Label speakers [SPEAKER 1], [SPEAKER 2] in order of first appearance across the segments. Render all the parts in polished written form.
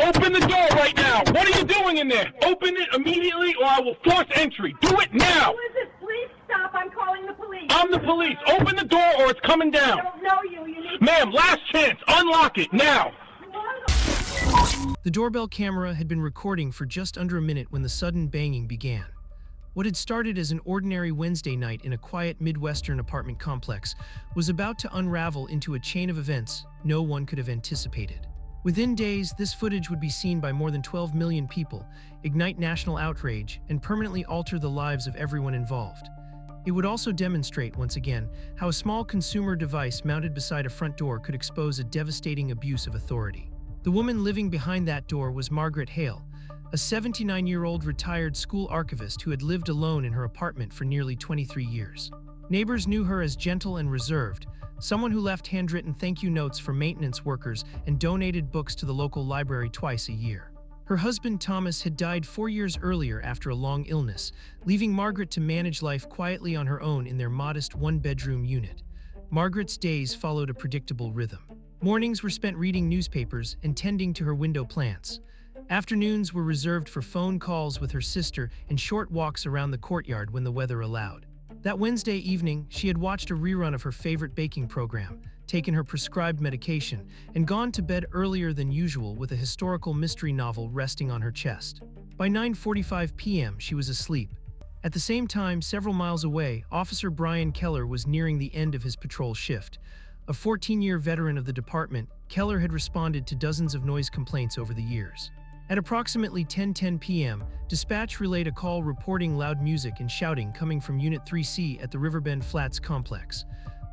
[SPEAKER 1] Open the door right now. What are you doing in there? Open it immediately or I will force entry. Do it now.
[SPEAKER 2] Who is this? Please stop. I'm calling the police.
[SPEAKER 1] I'm the police. Open the door or it's coming down.
[SPEAKER 2] I don't know you. You need...
[SPEAKER 1] Ma'am, last chance. Unlock it now.
[SPEAKER 3] The doorbell camera had been recording for just under a minute when the sudden banging began. What had started as an ordinary Wednesday night in a quiet Midwestern apartment complex was about to unravel into a chain of events no one could have anticipated. Within days, this footage would be seen by more than 12 million people, ignite national outrage, and permanently alter the lives of everyone involved. It would also demonstrate, once again, how a small consumer device mounted beside a front door could expose a devastating abuse of authority. The woman living behind that door was Margaret Hale, a 79-year-old retired school archivist who had lived alone in her apartment for nearly 23 years. Neighbors knew her as gentle and reserved, someone who left handwritten thank you notes for maintenance workers and donated books to the local library twice a year. Her husband Thomas had died 4 years earlier after a long illness, leaving Margaret to manage life quietly on her own in their modest one-bedroom unit. Margaret's days followed a predictable rhythm. Mornings were spent reading newspapers and tending to her window plants. Afternoons were reserved for phone calls with her sister and short walks around the courtyard when the weather allowed. That Wednesday evening, she had watched a rerun of her favorite baking program, taken her prescribed medication, and gone to bed earlier than usual with a historical mystery novel resting on her chest. By 9:45 p.m., she was asleep. At the same time, several miles away, Officer Brian Keller was nearing the end of his patrol shift. A 14-year veteran of the department, Keller had responded to dozens of noise complaints over the years. At approximately 10:10 p.m., dispatch relayed a call reporting loud music and shouting coming from Unit 3C at the Riverbend Flats complex.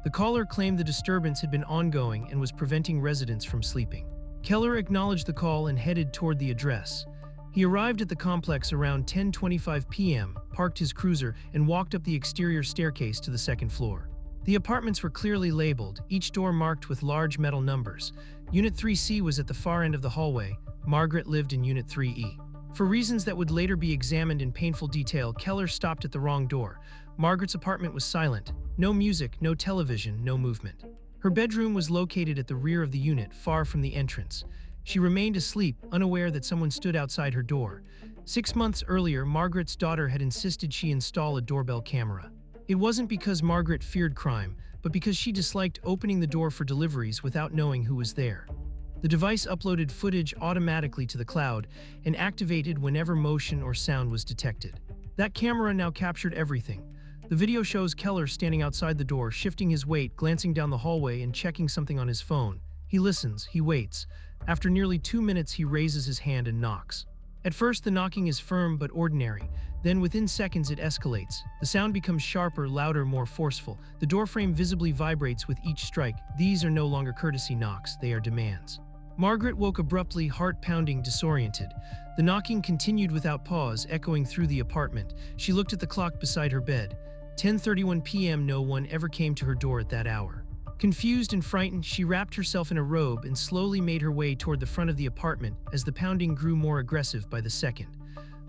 [SPEAKER 3] The caller claimed the disturbance had been ongoing and was preventing residents from sleeping. Keller acknowledged the call and headed toward the address. He arrived at the complex around 10:25 p.m., parked his cruiser, and walked up the exterior staircase to the second floor. The apartments were clearly labeled, each door marked with large metal numbers. Unit 3C was at the far end of the hallway. Margaret lived in Unit 3E. For reasons that would later be examined in painful detail, Keller stopped at the wrong door. Margaret's apartment was silent. No music, no television, no movement. Her bedroom was located at the rear of the unit, far from the entrance. She remained asleep, unaware that someone stood outside her door. 6 months earlier, Margaret's daughter had insisted she install a doorbell camera. It wasn't because Margaret feared crime, but because she disliked opening the door for deliveries without knowing who was there. The device uploaded footage automatically to the cloud and activated whenever motion or sound was detected. That camera now captured everything. The video shows Keller standing outside the door, shifting his weight, glancing down the hallway, and checking something on his phone. He listens, he waits. After nearly 2 minutes, he raises his hand and knocks. At first, the knocking is firm but ordinary. Then, within seconds, it escalates. The sound becomes sharper, louder, more forceful. The doorframe visibly vibrates with each strike. These are no longer courtesy knocks, they are demands. Margaret woke abruptly, heart pounding, disoriented. The knocking continued without pause, echoing through the apartment. She looked at the clock beside her bed. 10:31 p.m. No one ever came to her door at that hour. Confused and frightened, she wrapped herself in a robe and slowly made her way toward the front of the apartment as the pounding grew more aggressive by the second.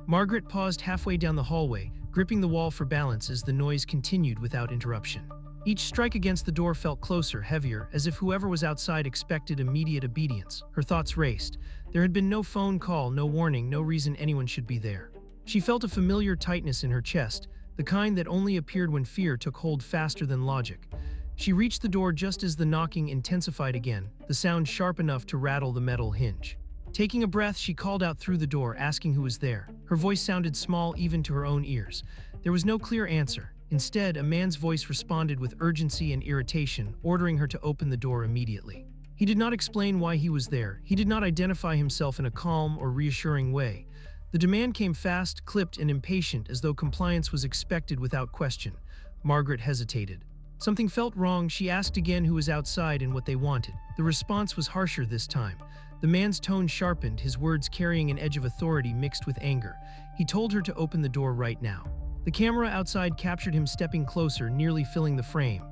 [SPEAKER 3] Margaret paused halfway down the hallway, gripping the wall for balance as the noise continued without interruption. Each strike against the door felt closer, heavier, as if whoever was outside expected immediate obedience. Her thoughts raced. There had been no phone call, no warning, no reason anyone should be there. She felt a familiar tightness in her chest, the kind that only appeared when fear took hold faster than logic. She reached the door just as the knocking intensified again, the sound sharp enough to rattle the metal hinge. Taking a breath, she called out through the door, asking who was there. Her voice sounded small even to her own ears. There was no clear answer. Instead, a man's voice responded with urgency and irritation, ordering her to open the door immediately. He did not explain why he was there. He did not identify himself in a calm or reassuring way. The demand came fast, clipped, and impatient, as though compliance was expected without question. Margaret hesitated. Something felt wrong. She asked again who was outside and what they wanted. The response was harsher this time. The man's tone sharpened, his words carrying an edge of authority mixed with anger. He told her to open the door right now. The camera outside captured him stepping closer, nearly filling the frame.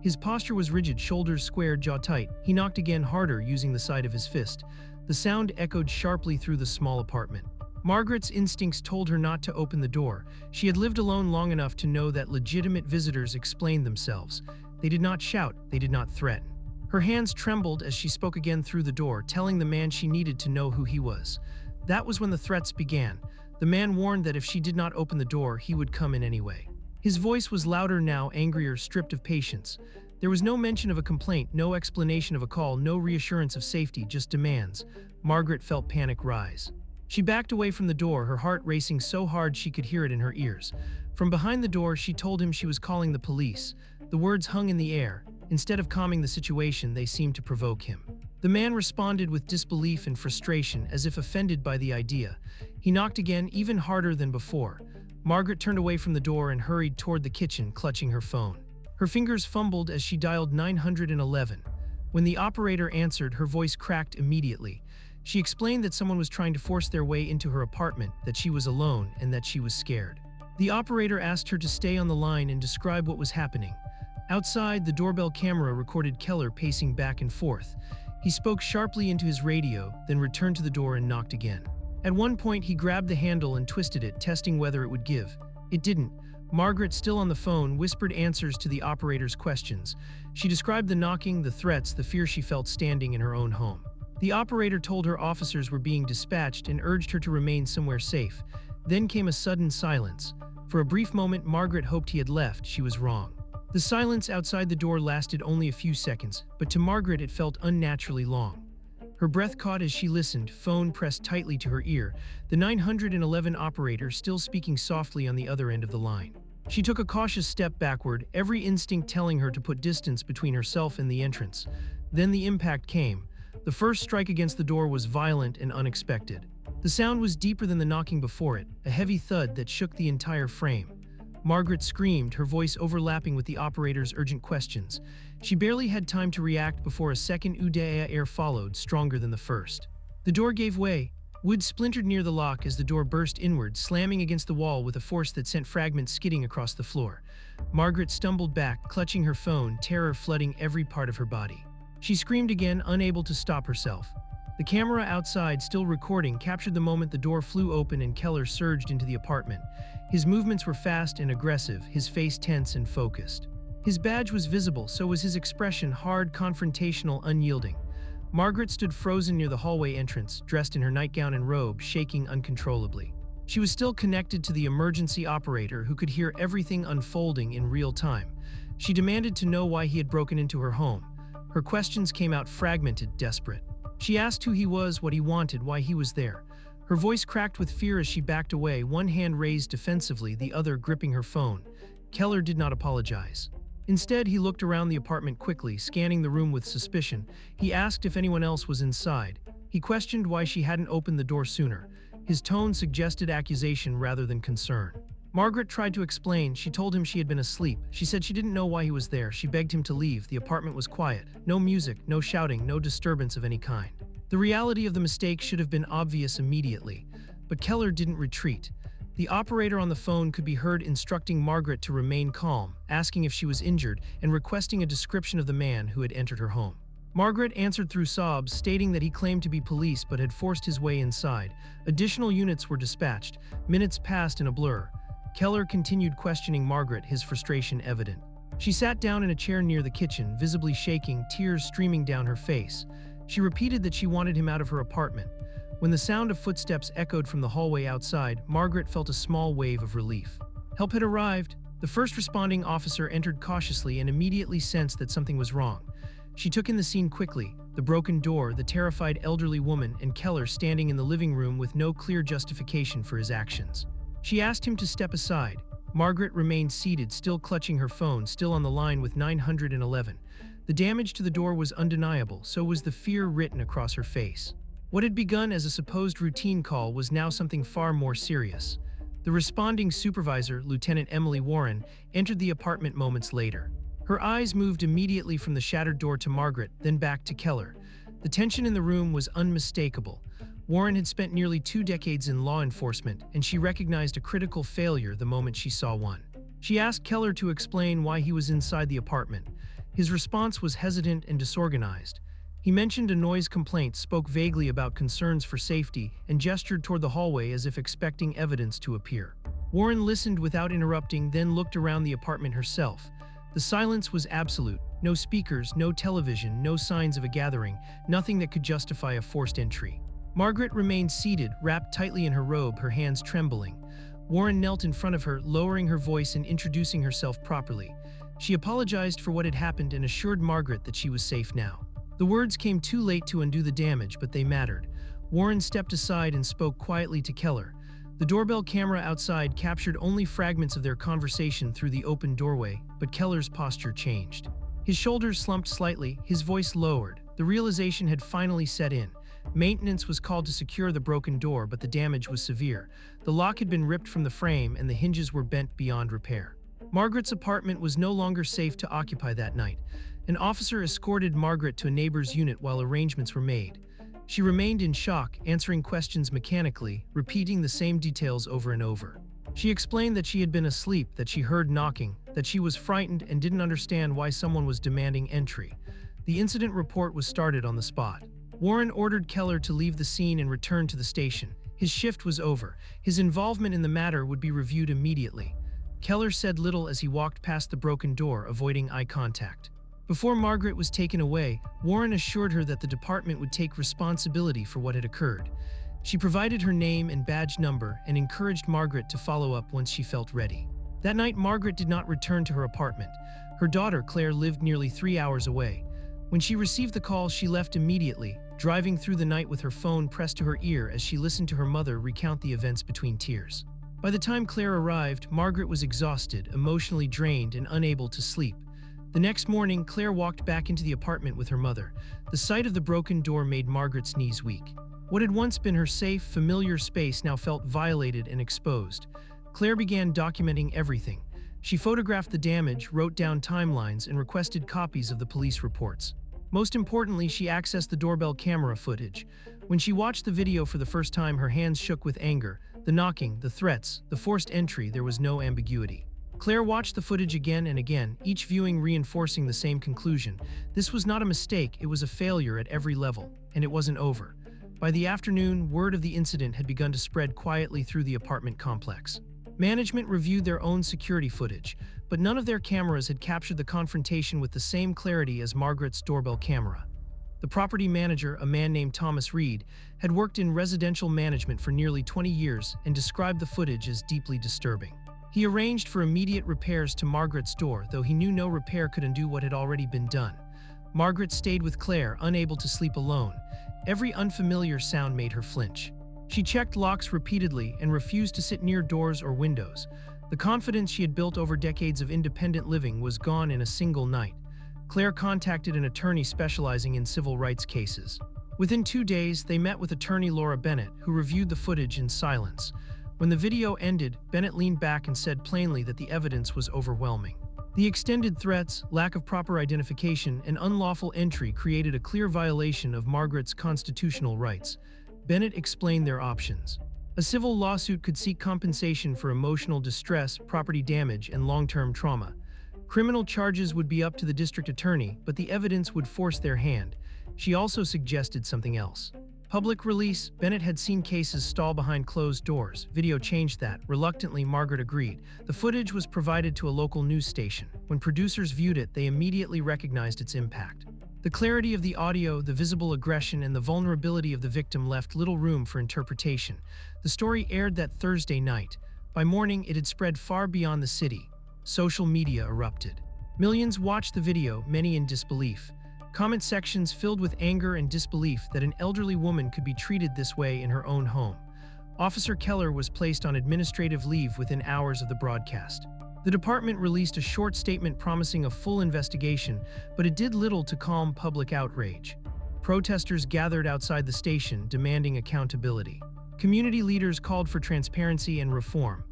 [SPEAKER 3] His posture was rigid, shoulders squared, jaw tight. He knocked again, harder, using the side of his fist. The sound echoed sharply through the small apartment. Margaret's instincts told her not to open the door. She had lived alone long enough to know that legitimate visitors explained themselves. They did not shout, they did not threaten. Her hands trembled as she spoke again through the door, telling the man she needed to know who he was. That was when the threats began. The man warned that if she did not open the door, he would come in anyway. His voice was louder now, angrier, stripped of patience. There was no mention of a complaint, no explanation of a call, no reassurance of safety, just demands. Margaret felt panic rise. She backed away from the door, her heart racing so hard she could hear it in her ears. From behind the door, she told him she was calling the police. The words hung in the air. Instead of calming the situation, they seemed to provoke him. The man responded with disbelief and frustration, as if offended by the idea. He knocked again, even harder than before. Margaret turned away from the door and hurried toward the kitchen, clutching her phone. Her fingers fumbled as she dialed 911. When the operator answered, her voice cracked immediately. She explained that someone was trying to force their way into her apartment, that she was alone, and that she was scared. The operator asked her to stay on the line and describe what was happening. Outside, the doorbell camera recorded Keller pacing back and forth. He spoke sharply into his radio, then returned to the door and knocked again. At one point, he grabbed the handle and twisted it, testing whether it would give. It didn't. Margaret, still on the phone, whispered answers to the operator's questions. She described the knocking, the threats, the fear she felt standing in her own home. The operator told her officers were being dispatched and urged her to remain somewhere safe. Then came a sudden silence. For a brief moment, Margaret hoped he had left. She was wrong. The silence outside the door lasted only a few seconds, but to Margaret it felt unnaturally long. Her breath caught as she listened, phone pressed tightly to her ear, the 911 operator still speaking softly on the other end of the line. She took a cautious step backward, every instinct telling her to put distance between herself and the entrance. Then the impact came. The first strike against the door was violent and unexpected. The sound was deeper than the knocking before it, a heavy thud that shook the entire frame. Margaret screamed, her voice overlapping with the operator's urgent questions. She barely had time to react before a second air followed, stronger than the first. The door gave way. Wood splintered near the lock as the door burst inward, slamming against the wall with a force that sent fragments skidding across the floor. Margaret stumbled back, clutching her phone, terror flooding every part of her body. She screamed again, unable to stop herself. The camera outside, still recording, captured the moment the door flew open and Keller surged into the apartment. His movements were fast and aggressive, his face tense and focused. His badge was visible, so was his expression, hard, confrontational, unyielding. Margaret stood frozen near the hallway entrance, dressed in her nightgown and robe, shaking uncontrollably. She was still connected to the emergency operator who could hear everything unfolding in real time. She demanded to know why he had broken into her home. Her questions came out fragmented, desperate. She asked who he was, what he wanted, why he was there. Her voice cracked with fear as she backed away, one hand raised defensively, the other gripping her phone. Keller did not apologize. Instead, he looked around the apartment quickly, scanning the room with suspicion. He asked if anyone else was inside. He questioned why she hadn't opened the door sooner. His tone suggested accusation rather than concern. Margaret tried to explain. She told him she had been asleep. She said she didn't know why he was there. She begged him to leave. The apartment was quiet. No music, no shouting, no disturbance of any kind. The reality of the mistake should have been obvious immediately. But Keller didn't retreat. The operator on the phone could be heard instructing Margaret to remain calm, asking if she was injured, and requesting a description of the man who had entered her home. Margaret answered through sobs, stating that he claimed to be police but had forced his way inside. Additional units were dispatched. Minutes passed in a blur. Keller continued questioning Margaret, his frustration evident. She sat down in a chair near the kitchen, visibly shaking, tears streaming down her face. She repeated that she wanted him out of her apartment. When the sound of footsteps echoed from the hallway outside, Margaret felt a small wave of relief. Help had arrived. The first responding officer entered cautiously and immediately sensed that something was wrong. She took in the scene quickly, the broken door, the terrified elderly woman, and Keller standing in the living room with no clear justification for his actions. She asked him to step aside. Margaret remained seated, still clutching her phone, still on the line with 911. The damage to the door was undeniable, so was the fear written across her face. What had begun as a supposed routine call was now something far more serious. The responding supervisor, Lieutenant Emily Warren, entered the apartment moments later. Her eyes moved immediately from the shattered door to Margaret, then back to Keller. The tension in the room was unmistakable. Warren had spent nearly 2 decades in law enforcement, and she recognized a critical failure the moment she saw one. She asked Keller to explain why he was inside the apartment. His response was hesitant and disorganized. He mentioned a noise complaint, spoke vaguely about concerns for safety, and gestured toward the hallway as if expecting evidence to appear. Warren listened without interrupting, then looked around the apartment herself. The silence was absolute. No speakers, no television, no signs of a gathering, nothing that could justify a forced entry. Margaret remained seated, wrapped tightly in her robe, her hands trembling. Warren knelt in front of her, lowering her voice and introducing herself properly. She apologized for what had happened and assured Margaret that she was safe now. The words came too late to undo the damage, but they mattered. Warren stepped aside and spoke quietly to Keller. The doorbell camera outside captured only fragments of their conversation through the open doorway, but Keller's posture changed. His shoulders slumped slightly, his voice lowered. The realization had finally set in. Maintenance was called to secure the broken door, but the damage was severe. The lock had been ripped from the frame and the hinges were bent beyond repair. Margaret's apartment was no longer safe to occupy that night. An officer escorted Margaret to a neighbor's unit while arrangements were made. She remained in shock, answering questions mechanically, repeating the same details over and over. She explained that she had been asleep, that she heard knocking, that she was frightened and didn't understand why someone was demanding entry. The incident report was started on the spot. Warren ordered Keller to leave the scene and return to the station. His shift was over. His involvement in the matter would be reviewed immediately. Keller said little as he walked past the broken door, avoiding eye contact. Before Margaret was taken away, Warren assured her that the department would take responsibility for what had occurred. She provided her name and badge number and encouraged Margaret to follow up once she felt ready. That night, Margaret did not return to her apartment. Her daughter, Claire, lived nearly 3 hours away. When she received the call, she left immediately, driving through the night with her phone pressed to her ear as she listened to her mother recount the events between tears. By the time Claire arrived, Margaret was exhausted, emotionally drained, and unable to sleep. The next morning, Claire walked back into the apartment with her mother. The sight of the broken door made Margaret's knees weak. What had once been her safe, familiar space now felt violated and exposed. Claire began documenting everything. She photographed the damage, wrote down timelines, and requested copies of the police reports. Most importantly, she accessed the doorbell camera footage. When she watched the video for the first time, her hands shook with anger. The knocking, the threats, the forced entry, there was no ambiguity. Claire watched the footage again and again, each viewing reinforcing the same conclusion. This was not a mistake, it was a failure at every level, and it wasn't over. By the afternoon, word of the incident had begun to spread quietly through the apartment complex. Management reviewed their own security footage, but none of their cameras had captured the confrontation with the same clarity as Margaret's doorbell camera. The property manager, a man named Thomas Reed, had worked in residential management for nearly 20 years and described the footage as deeply disturbing. He arranged for immediate repairs to Margaret's door, though he knew no repair could undo what had already been done. Margaret stayed with Claire, unable to sleep alone. Every unfamiliar sound made her flinch. She checked locks repeatedly and refused to sit near doors or windows. The confidence she had built over decades of independent living was gone in a single night. Claire contacted an attorney specializing in civil rights cases. Within 2 days, they met with attorney Laura Bennett, who reviewed the footage in silence. When the video ended, Bennett leaned back and said plainly that the evidence was overwhelming. The extended threats, lack of proper identification, and unlawful entry created a clear violation of Margaret's constitutional rights. Bennett explained their options. A civil lawsuit could seek compensation for emotional distress, property damage, and long-term trauma. Criminal charges would be up to the district attorney, but the evidence would force their hand. She also suggested something else. Public release. Bennett had seen cases stall behind closed doors. Video changed that. Reluctantly, Margaret agreed. The footage was provided to a local news station. When producers viewed it, they immediately recognized its impact. The clarity of the audio, the visible aggression, and the vulnerability of the victim left little room for interpretation. The story aired that Thursday night. By morning, it had spread far beyond the city. Social media erupted. Millions watched the video, many in disbelief. Comment sections filled with anger and disbelief that an elderly woman could be treated this way in her own home. Officer Keller was placed on administrative leave within hours of the broadcast. The department released a short statement promising a full investigation, but it did little to calm public outrage. Protesters gathered outside the station, demanding accountability. Community leaders called for transparency and reform.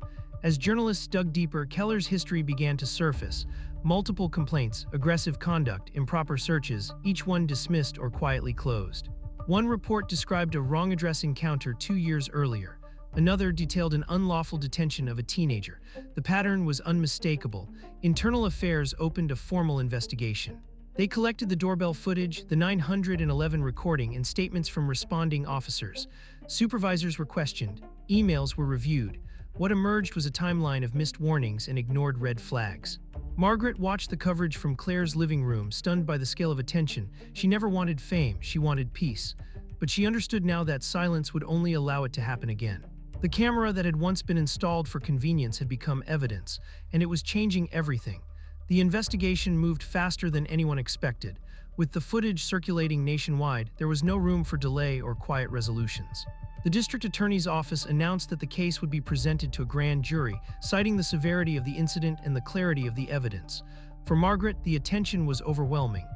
[SPEAKER 3] As journalists dug deeper, Keller's history began to surface. Multiple complaints, aggressive conduct, improper searches, each one dismissed or quietly closed. One report described a wrong address encounter 2 years earlier. Another detailed an unlawful detention of a teenager. The pattern was unmistakable. Internal Affairs opened a formal investigation. They collected the doorbell footage, the 911 recording, and statements from responding officers. Supervisors were questioned. Emails were reviewed. What emerged was a timeline of missed warnings and ignored red flags. Margaret watched the coverage from Claire's living room, stunned by the scale of attention. She never wanted fame, she wanted peace. But she understood now that silence would only allow it to happen again. The camera that had once been installed for convenience had become evidence, and it was changing everything. The investigation moved faster than anyone expected. With the footage circulating nationwide, there was no room for delay or quiet resolutions. The district attorney's office announced that the case would be presented to a grand jury, citing the severity of the incident and the clarity of the evidence. For Margaret, the attention was overwhelming.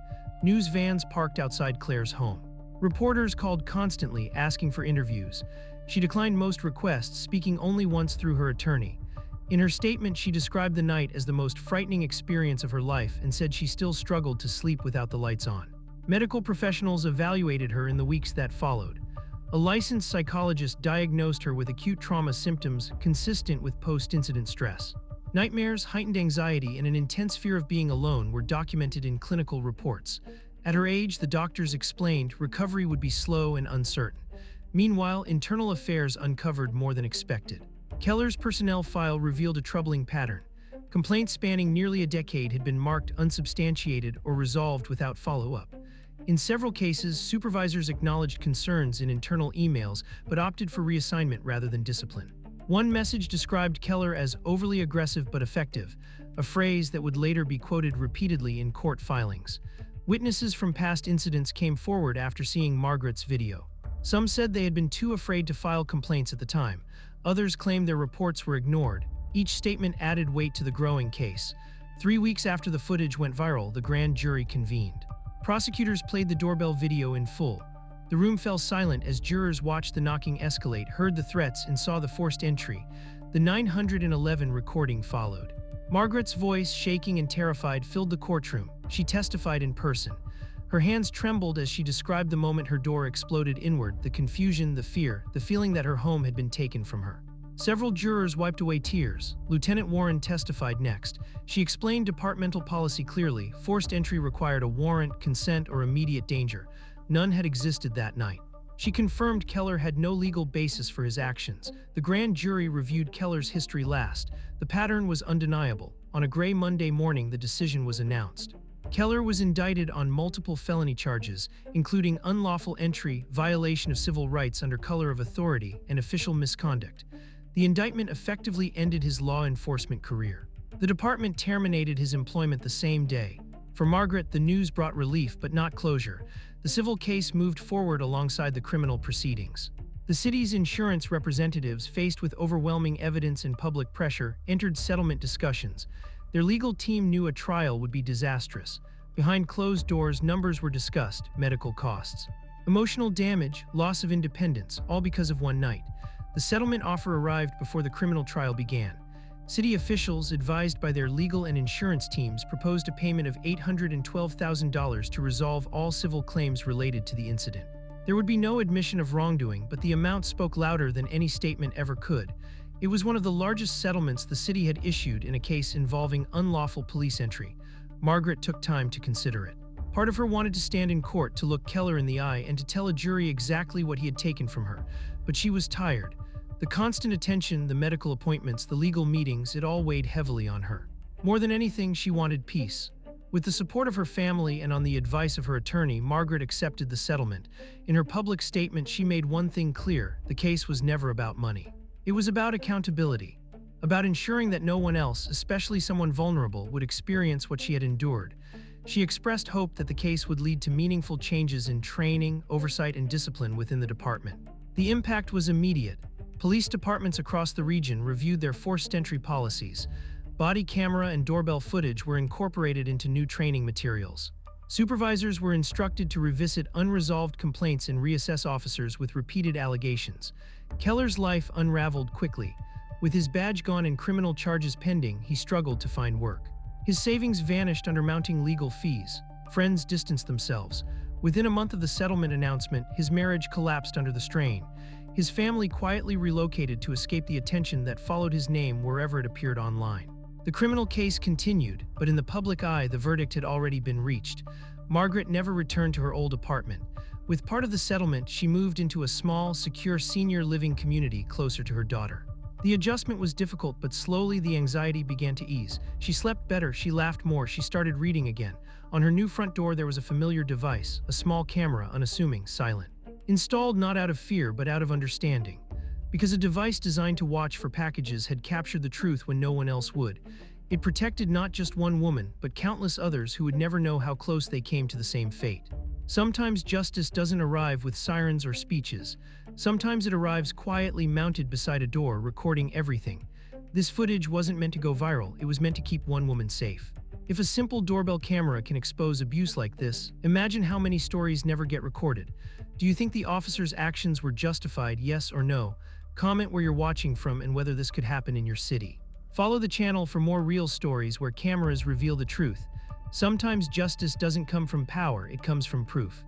[SPEAKER 3] News vans parked outside Claire's home. Reporters called constantly, asking for interviews. She declined most requests, speaking only once through her attorney. In her statement, she described the night as the most frightening experience of her life and said she still struggled to sleep without the lights on. Medical professionals evaluated her in the weeks that followed. A licensed psychologist diagnosed her with acute trauma symptoms consistent with post-incident stress. Nightmares, heightened anxiety, and an intense fear of being alone were documented in clinical reports. At her age, the doctors explained, recovery would be slow and uncertain. Meanwhile, internal affairs uncovered more than expected. Keller's personnel file revealed a troubling pattern. Complaints spanning nearly a decade had been marked unsubstantiated or resolved without follow-up. In several cases, supervisors acknowledged concerns in internal emails but opted for reassignment rather than discipline. One message described Keller as overly aggressive but effective, a phrase that would later be quoted repeatedly in court filings. Witnesses from past incidents came forward after seeing Margaret's video. Some said they had been too afraid to file complaints at the time. Others claimed their reports were ignored. Each statement added weight to the growing case. 3 weeks after the footage went viral, the grand jury convened. Prosecutors played the doorbell video in full. The room fell silent as jurors watched the knocking escalate, heard the threats, and saw the forced entry. The 911 recording followed. Margaret's voice, shaking and terrified, filled the courtroom. She testified in person. Her hands trembled as she described the moment her door exploded inward, the confusion, the fear, the feeling that her home had been taken from her. Several jurors wiped away tears. Lieutenant Warren testified next. She explained departmental policy clearly. Forced entry required a warrant, consent, or immediate danger. None had existed that night. She confirmed Keller had no legal basis for his actions. The grand jury reviewed Keller's history last. The pattern was undeniable. On a gray Monday morning, the decision was announced. Keller was indicted on multiple felony charges, including unlawful entry, violation of civil rights under color of authority, and official misconduct. The indictment effectively ended his law enforcement career. The department terminated his employment the same day. For Margaret, the news brought relief but not closure. The civil case moved forward alongside the criminal proceedings. The city's insurance representatives, faced with overwhelming evidence and public pressure, entered settlement discussions. Their legal team knew a trial would be disastrous. Behind closed doors, numbers were discussed, medical costs, emotional damage, loss of independence, all because of one night. The settlement offer arrived before the criminal trial began. City officials, advised by their legal and insurance teams, proposed a payment of $812,000 to resolve all civil claims related to the incident. There would be no admission of wrongdoing, but the amount spoke louder than any statement ever could. It was one of the largest settlements the city had issued in a case involving unlawful police entry. Margaret took time to consider it. Part of her wanted to stand in court to look Keller in the eye and to tell a jury exactly what he had taken from her. But she was tired. The constant attention, the medical appointments, the legal meetings, it all weighed heavily on her. More than anything, she wanted peace. With the support of her family and on the advice of her attorney, Margaret accepted the settlement. In her public statement, she made one thing clear: the case was never about money. It was about accountability, about ensuring that no one else, especially someone vulnerable, would experience what she had endured. She expressed hope that the case would lead to meaningful changes in training, oversight, and discipline within the department. The impact was immediate. Police departments across the region reviewed their forced entry policies. Body camera and doorbell footage were incorporated into new training materials. Supervisors were instructed to revisit unresolved complaints and reassess officers with repeated allegations. Keller's life unraveled quickly. With his badge gone and criminal charges pending, he struggled to find work. His savings vanished under mounting legal fees. Friends distanced themselves. Within a month of the settlement announcement, his marriage collapsed under the strain. His family quietly relocated to escape the attention that followed his name wherever it appeared online. The criminal case continued, but in the public eye, the verdict had already been reached. Margaret never returned to her old apartment. With part of the settlement, she moved into a small, secure senior living community closer to her daughter. The adjustment was difficult, but slowly the anxiety began to ease. She slept better, she laughed more, she started reading again. On her new front door there was a familiar device, a small camera, unassuming, silent. Installed not out of fear, but out of understanding. Because a device designed to watch for packages had captured the truth when no one else would. It protected not just one woman, but countless others who would never know how close they came to the same fate. Sometimes justice doesn't arrive with sirens or speeches. Sometimes it arrives quietly mounted beside a door, recording everything. This footage wasn't meant to go viral, it was meant to keep one woman safe. If a simple doorbell camera can expose abuse like this, imagine how many stories never get recorded. Do you think the officer's actions were justified, yes or no? Comment where you're watching from and whether this could happen in your city. Follow the channel for more real stories where cameras reveal the truth. Sometimes justice doesn't come from power, it comes from proof.